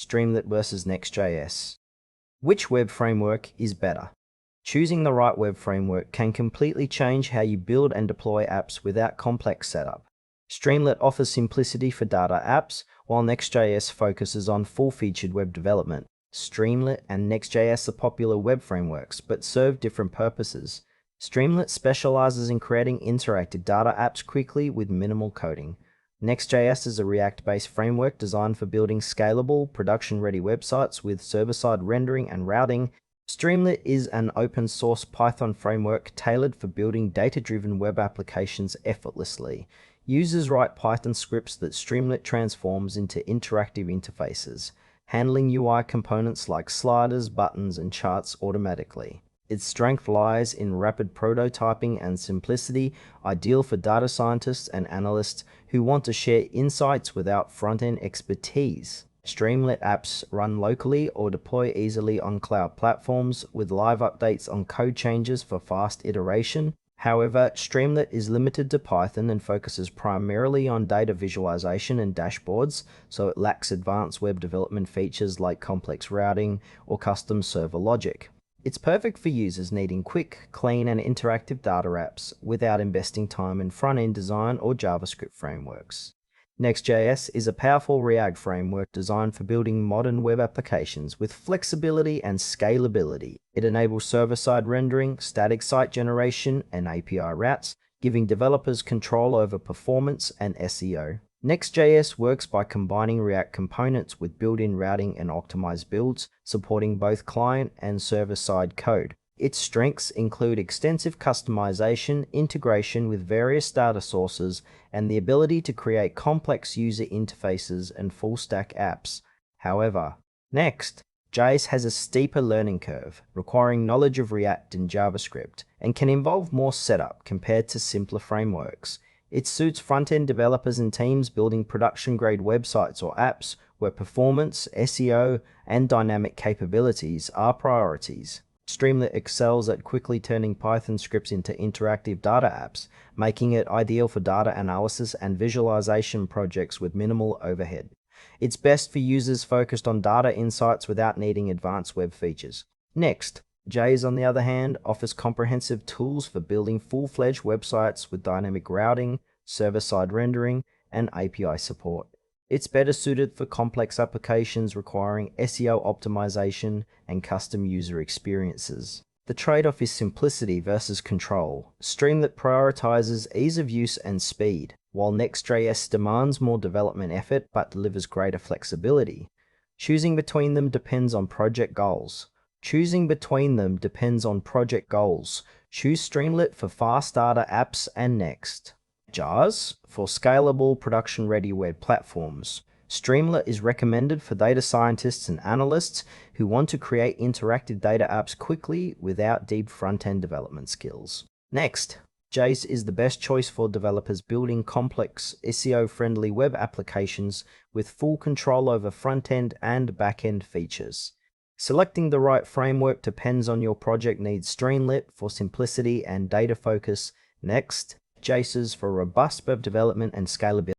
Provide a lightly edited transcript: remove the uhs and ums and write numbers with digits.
Streamlit versus Next.js. Which web framework is better? Choosing the right web framework can completely change how you build and deploy apps without complex setup. Streamlit offers simplicity for data apps, while Next.js focuses on full-featured web development. Streamlit and Next.js are popular web frameworks, but serve different purposes. Streamlit specializes in creating interactive data apps quickly with minimal coding. Next.js is a React-based framework designed for building scalable, production-ready websites with server-side rendering and routing. Streamlit is an open-source Python framework tailored for building data-driven web applications effortlessly. Users write Python scripts that Streamlit transforms into interactive interfaces, handling UI components like sliders, buttons, and charts automatically. Its strength lies in rapid prototyping and simplicity, ideal for data scientists and analysts who want to share insights without front-end expertise. Streamlit apps run locally or deploy easily on cloud platforms with live updates on code changes for fast iteration. However, Streamlit is limited to Python and focuses primarily on data visualization and dashboards, so it lacks advanced web development features like complex routing or custom server logic. It's perfect for users needing quick, clean, and interactive data apps without investing time in front-end design or JavaScript frameworks. Next.js is a powerful React framework designed for building modern web applications with flexibility and scalability. It enables server-side rendering, static site generation, and API routes, giving developers control over performance and SEO. Next.js works by combining React components with built-in routing and optimized builds, supporting both client and server-side code. Its strengths include extensive customization, integration with various data sources, and the ability to create complex user interfaces and full-stack apps. However, Next.js has a steeper learning curve, requiring knowledge of React and JavaScript, and can involve more setup compared to simpler frameworks. It suits front-end developers and teams building production-grade websites or apps where performance, SEO, and dynamic capabilities are priorities. Streamlit excels at quickly turning Python scripts into interactive data apps, making it ideal for data analysis and visualization projects with minimal overhead. It's best for users focused on data insights without needing advanced web features. Next.js, on the other hand, offers comprehensive tools for building full-fledged websites with dynamic routing, server-side rendering, and API support. It's better suited for complex applications requiring SEO optimization and custom user experiences. The trade-off is simplicity versus control. Streamlit prioritizes ease of use and speed, while Next.js demands more development effort but delivers greater flexibility. Choosing between them depends on project goals. Choose Streamlit for fast data apps and Next.js for scalable, production-ready web platforms. Streamlit is recommended for data scientists and analysts who want to create interactive data apps quickly without deep front-end development skills. Next.js is the best choice for developers building complex, SEO-friendly web applications with full control over front-end and back-end features. Selecting the right framework depends on your project needs. Streamlit for simplicity and data focus, Next.js for robust web development and scalability.